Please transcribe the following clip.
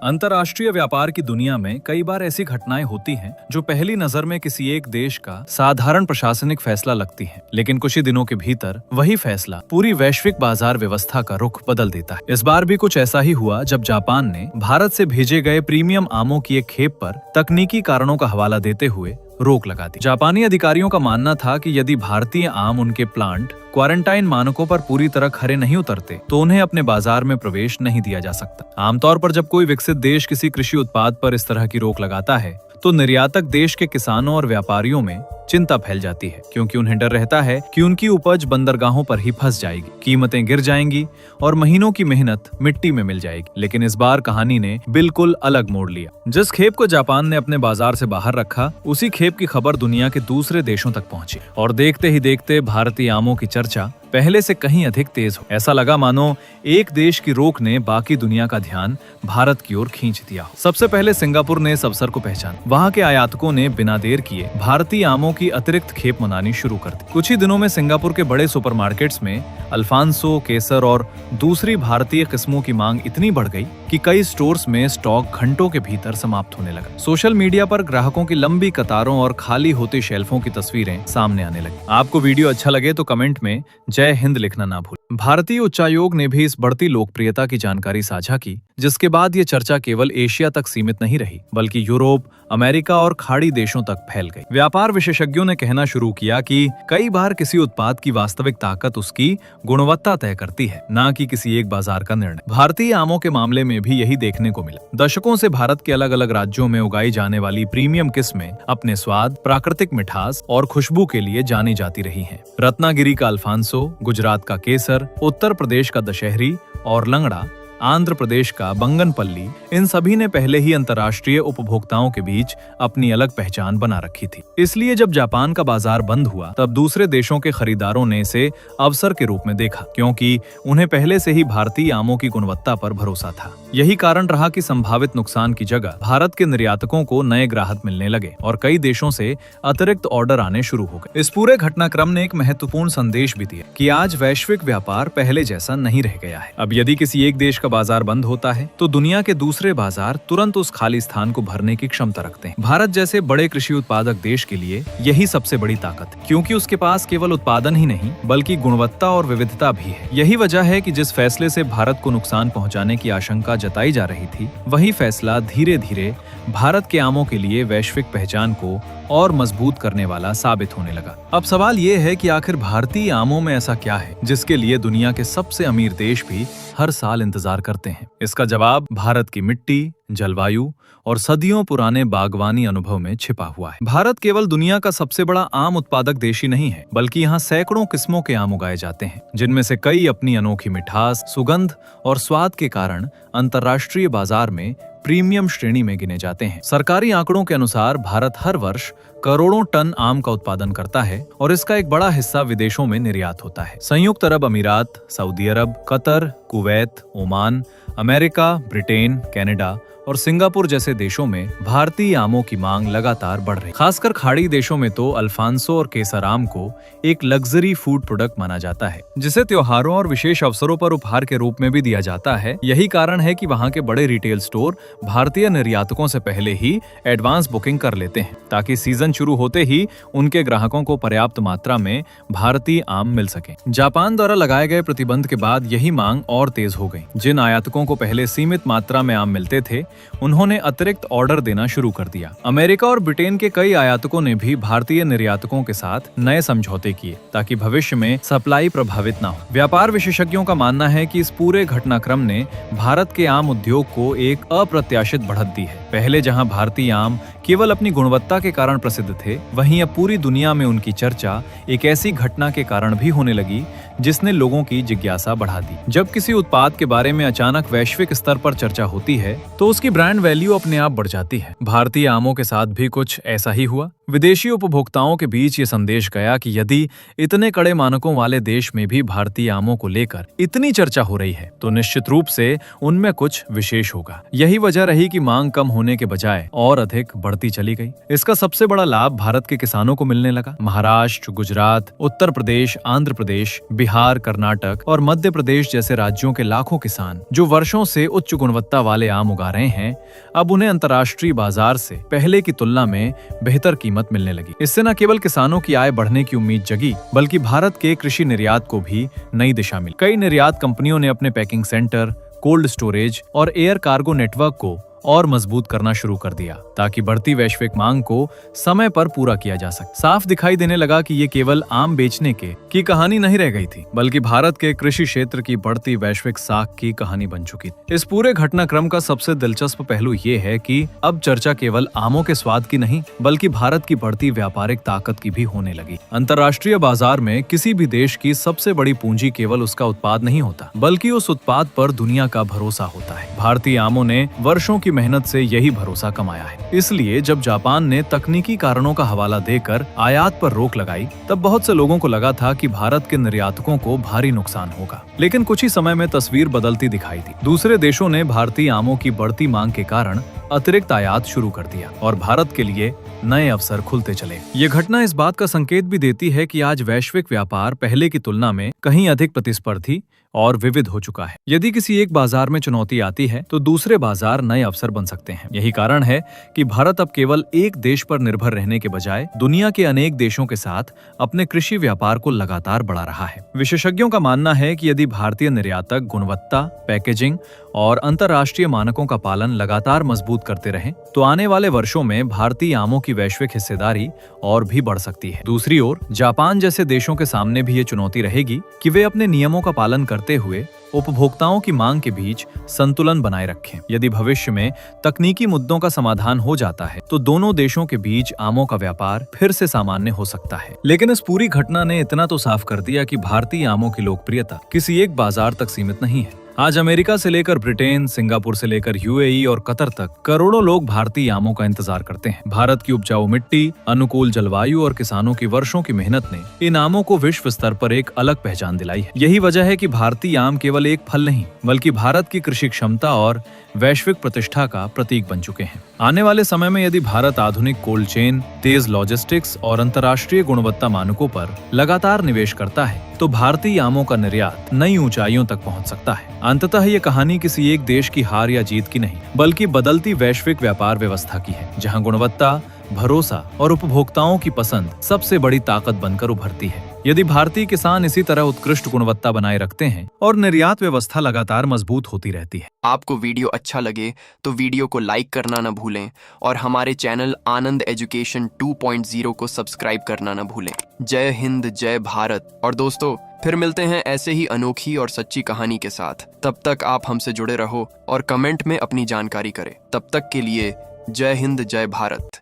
अंतर्राष्ट्रीय व्यापार की दुनिया में कई बार ऐसी घटनाएं होती हैं जो पहली नजर में किसी एक देश का साधारण प्रशासनिक फैसला लगती हैं, लेकिन कुछ ही दिनों के भीतर वही फैसला पूरी वैश्विक बाजार व्यवस्था का रुख बदल देता है। इस बार भी कुछ ऐसा ही हुआ जब जापान ने भारत से भेजे गए प्रीमियम आमों की एक खेप पर तकनीकी कारणों का हवाला देते हुए रोक लगा दी। जापानी अधिकारियों का मानना था कि यदि भारतीय आम उनके प्लांट क्वारंटाइन मानकों पर पूरी तरह खरे नहीं उतरते तो उन्हें अपने बाजार में प्रवेश नहीं दिया जा सकता। आमतौर पर जब कोई विकसित देश किसी कृषि उत्पाद पर इस तरह की रोक लगाता है तो निर्यातक देश के किसानों और व्यापारियों में चिंता फैल जाती है, क्योंकि उन्हें डर रहता है कि उनकी उपज बंदरगाहों पर ही फंस जाएगी, कीमतें गिर जाएंगी और महीनों की मेहनत मिट्टी में मिल जाएगी। लेकिन इस बार कहानी ने बिल्कुल अलग मोड़ लिया। जिस खेप को जापान ने अपने बाजार से बाहर रखा, उसी खेप की खबर दुनिया के दूसरे देशों तक पहुंची और देखते ही देखते भारतीय आमों की चर्चा पहले से कहीं अधिक तेज हो। ऐसा लगा मानो एक देश की रोक ने बाकी दुनिया का ध्यान भारत की ओर खींच दिया। सबसे पहले सिंगापुर ने इस अवसर को पहचाना। वहां के आयातकों ने बिना देर किए भारतीय आमों की अतिरिक्त खेप मंगानी शुरू कर दी। कुछ ही दिनों में सिंगापुर के बड़े सुपरमार्केट्स में अल्फांसो, केसर और दूसरी भारतीय किस्मों की मांग इतनी बढ़ गई कि कई स्टोर्स में स्टॉक घंटों के भीतर समाप्त होने लगा। सोशल मीडिया पर ग्राहकों की लंबी कतारों और खाली होते शेल्फों की तस्वीरें सामने आने लगी। आपको वीडियो अच्छा लगे तो कमेंट में जय हिंद लिखना ना भूलें। भारतीय उच्चायोग ने भी इस बढ़ती लोकप्रियता की जानकारी साझा की, जिसके बाद ये चर्चा केवल एशिया तक सीमित नहीं रही बल्कि यूरोप, अमेरिका और खाड़ी देशों तक फैल गई। व्यापार विशेषज्ञों ने कहना शुरू किया कि कई बार किसी उत्पाद की वास्तविक ताकत उसकी गुणवत्ता तय करती है, न कि किसी एक बाजार का निर्णय। भारतीय आमों के मामले में भी यही देखने को मिला। दशकों से भारत के अलग अलग राज्यों में उगाई जाने वाली प्रीमियम किस्में अपने स्वाद, प्राकृतिक मिठास और खुशबू के लिए जानी जाती रही हैं। रत्नागिरी का अल्फांसो, गुजरात का केसर, उत्तर प्रदेश का दशहरी और लंगड़ा, आंध्र प्रदेश का बंगनपल्ली, इन सभी ने पहले ही अंतर्राष्ट्रीय उपभोक्ताओं के बीच अपनी अलग पहचान बना रखी थी। इसलिए जब जापान का बाजार बंद हुआ तब दूसरे देशों के खरीदारों ने इसे अवसर के रूप में देखा, क्योंकि उन्हें पहले से ही भारतीय आमों की गुणवत्ता पर भरोसा था। यही कारण रहा कि संभावित नुकसान की जगह भारत के निर्यातकों को नए ग्राहक मिलने लगे और कई देशों से अतिरिक्त ऑर्डर आने शुरू हो गए। इस पूरे घटनाक्रम ने एक महत्वपूर्ण संदेश भी दिया कि आज वैश्विक व्यापार पहले जैसा नहीं रह गया है। अब यदि किसी एक देश का बाजार बंद होता है तो दुनिया के दूसरे बाजार तुरंत उस खाली स्थान को भरने की क्षमता रखते हैं। भारत जैसे बड़े कृषि उत्पादक देश के लिए यही सबसे बड़ी ताकत है, क्योंकि उसके पास केवल उत्पादन ही नहीं बल्कि गुणवत्ता और विविधता भी है। यही वजह है कि जिस फैसले से भारत को नुकसान पहुंचाने की आशंका जताई जा रही थी, वही फैसला धीरे धीरे भारत के आमों के लिए वैश्विक पहचान को और मजबूत करने वाला साबित होने लगा। अब सवाल ये है कि आखिर भारतीय आमों में ऐसा क्या है जिसके लिए दुनिया के सबसे अमीर देश भी हर साल इंतजार करते हैं। इसका जवाब भारत की मिट्टी, जलवायु और सदियों पुराने बागवानी अनुभव में छिपा हुआ है। भारत केवल दुनिया का सबसे बड़ा आम उत्पादक देश ही नहीं है, बल्कि यहाँ सैकड़ों किस्मों के आम उगाए जाते हैं, जिनमें से कई अपनी अनोखी मिठास, सुगंध और स्वाद के कारण अंतर्राष्ट्रीय बाजार में प्रीमियम श्रेणी में गिने जाते हैं। सरकारी आंकड़ों के अनुसार भारत हर वर्ष करोड़ों टन आम का उत्पादन करता है और इसका एक बड़ा हिस्सा विदेशों में निर्यात होता है। संयुक्त अरब अमीरात, सऊदी अरब, Qatar, Kuwait, Oman, America, Britain, Canada और सिंगापुर जैसे देशों में भारतीय आमों की मांग लगातार बढ़ रही है। खासकर खाड़ी देशों में तो अल्फांसो और केसर आम को एक लग्जरी फूड प्रोडक्ट माना जाता है, जिसे त्योहारों और विशेष अवसरों पर उपहार के रूप में भी दिया जाता है। यही कारण है कि वहाँ के बड़े रिटेल स्टोर भारतीय निर्यातकों से पहले ही एडवांस बुकिंग कर लेते हैं, ताकि सीजन शुरू होते ही उनके ग्राहकों को पर्याप्त मात्रा में भारतीय आम मिल सके। जापान द्वारा लगाए गए प्रतिबंध के बाद यही मांग और तेज हो गई। जिन आयातकों को पहले सीमित मात्रा में आम मिलते थे, उन्होंने अतिरिक्त ऑर्डर देना शुरू कर दिया। अमेरिका और ब्रिटेन के कई आयातकों ने भी भारतीय निर्यातकों के साथ नए समझौते किए, ताकि भविष्य में सप्लाई प्रभावित न हो। व्यापार विशेषज्ञों का मानना है कि इस पूरे घटनाक्रम ने भारत के आम उद्योग को एक अप्रत्याशित बढ़त दी है। पहले जहां भारतीय आम केवल अपनी गुणवत्ता के कारण प्रसिद्ध थे, वहीं अब पूरी दुनिया में उनकी चर्चा एक ऐसी घटना के कारण भी होने लगी जिसने लोगों की जिज्ञासा बढ़ा दी। जब किसी उत्पाद के बारे में अचानक वैश्विक स्तर पर चर्चा होती है तो उसकी ब्रांड वैल्यू अपने आप बढ़ जाती है। भारतीय आमों के साथ भी कुछ ऐसा ही हुआ। विदेशी उपभोक्ताओं के बीच ये संदेश गया कि यदि इतने कड़े मानकों वाले देश में भी भारतीय आमों को लेकर इतनी चर्चा हो रही है तो निश्चित रूप से उनमें कुछ विशेष होगा। यही वजह रही कि मांग कम होने के बजाय और अधिक बढ़ती चली गई। इसका सबसे बड़ा लाभ भारत के किसानों को मिलने लगा। महाराष्ट्र, गुजरात, उत्तर प्रदेश, आंध्र प्रदेश, बिहार, कर्नाटक और मध्य प्रदेश जैसे राज्यों के लाखों किसान जो वर्षों से उच्च गुणवत्ता वाले आम उगा रहे हैं, अब उन्हें अंतर्राष्ट्रीय बाजार से पहले की तुलना में बेहतर कीमत मिलने लगी। इससे न केवल किसानों की आय बढ़ने की उम्मीद जगी, बल्कि भारत के कृषि निर्यात को भी नई दिशा मिली। कई निर्यात कंपनियों ने अपने पैकिंग सेंटर, कोल्ड स्टोरेज और एयर कार्गो नेटवर्क को और मजबूत करना शुरू कर दिया ताकि बढ़ती वैश्विक मांग को समय पर पूरा किया जा सके। साफ दिखाई देने लगा कि ये केवल आम बेचने की कहानी नहीं रह गई थी, बल्कि भारत के कृषि क्षेत्र की बढ़ती वैश्विक साख की कहानी बन चुकी थी। इस पूरे घटनाक्रम का सबसे दिलचस्प पहलू ये है कि अब चर्चा केवल आमों के स्वाद की नहीं, बल्कि भारत की बढ़ती व्यापारिक ताकत की भी होने लगी। अंतर्राष्ट्रीय बाजार में किसी भी देश की सबसे बड़ी पूंजी केवल उसका उत्पाद नहीं होता, बल्कि उस उत्पाद पर दुनिया का भरोसा होता है। भारतीय आमों ने वर्षों की मेहनत से यही भरोसा कमाया है। इसलिए जब जापान ने तकनीकी कारणों का हवाला देकर आयात पर रोक लगाई, तब बहुत से लोगों को लगा था कि भारत के निर्यातकों को भारी नुकसान होगा। लेकिन कुछ ही समय में तस्वीर बदलती दिखाई दी। दूसरे देशों ने भारतीय आमों की बढ़ती मांग के कारण अतिरिक्त आयात शुरू कर दिया और भारत के लिए नए अवसर खुलते चले। ये घटना इस बात का संकेत भी देती है कि आज वैश्विक व्यापार पहले की तुलना में कहीं अधिक प्रतिस्पर्धी और विविध हो चुका है। यदि किसी एक बाजार में चुनौती आती है तो दूसरे बाजार नए अवसर बन सकते हैं। यही कारण है कि भारत अब केवल एक देश पर निर्भर रहने के बजाय दुनिया के अनेक देशों के साथ अपने कृषि व्यापार को लगातार बढ़ा रहा है। विशेषज्ञों का मानना है कि यदि भारतीय निर्यातक गुणवत्ता, पैकेजिंग और अंतर्राष्ट्रीय मानकों का पालन लगातार मजबूत करते रहें, तो आने वाले वर्षों में भारतीय आमों की वैश्विक हिस्सेदारी और भी बढ़ सकती है। दूसरी ओर जापान जैसे देशों के सामने भी ये चुनौती रहेगी कि वे अपने नियमों का पालन करते हुए उपभोक्ताओं की मांग के बीच संतुलन बनाए रखें। यदि भविष्य में तकनीकी मुद्दों का समाधान हो जाता है तो दोनों देशों के बीच आमों का व्यापार फिर से सामान्य हो सकता है। लेकिन इस पूरी घटना ने इतना तो साफ कर दिया कि भारतीय आमों की लोकप्रियता किसी एक बाजार तक सीमित नहीं है। आज अमेरिका से लेकर ब्रिटेन, सिंगापुर से लेकर यूएई और कतर तक करोड़ों लोग भारतीय आमों का इंतजार करते हैं। भारत की उपजाऊ मिट्टी, अनुकूल जलवायु और किसानों की वर्षों की मेहनत ने इन आमों को विश्व स्तर पर एक अलग पहचान दिलाई है। यही वजह है कि भारतीय आम केवल एक फल नहीं, बल्कि भारत की कृषि क्षमता और वैश्विक प्रतिष्ठा का प्रतीक बन चुके हैं। आने वाले समय में यदि भारत आधुनिक कोल्ड चेन, तेज लॉजिस्टिक्स और अंतर्राष्ट्रीय गुणवत्ता मानकों पर लगातार निवेश करता है, तो भारतीय आमों का निर्यात नई ऊंचाइयों तक पहुंच सकता है। अंततः ये कहानी किसी एक देश की हार या जीत की नहीं, बल्कि बदलती वैश्विक व्यापार व्यवस्था की है, जहां गुणवत्ता, भरोसा और उपभोक्ताओं की पसंद सबसे बड़ी ताकत बनकर उभरती है। यदि भारतीय किसान इसी तरह उत्कृष्ट गुणवत्ता बनाए रखते हैं और निर्यात व्यवस्था लगातार मजबूत होती रहती है। आपको वीडियो अच्छा लगे तो वीडियो को लाइक करना न भूलें और हमारे चैनल आनंद एजुकेशन 2.0 को सब्सक्राइब करना न भूलें। जय हिंद, जय भारत। और दोस्तों, फिर मिलते हैं ऐसे ही अनोखी और सच्ची कहानी के साथ। तब तक आप हमसे जुड़े रहो और कमेंट में अपनी जानकारी करें। तब तक के लिए जय हिंद, जय भारत।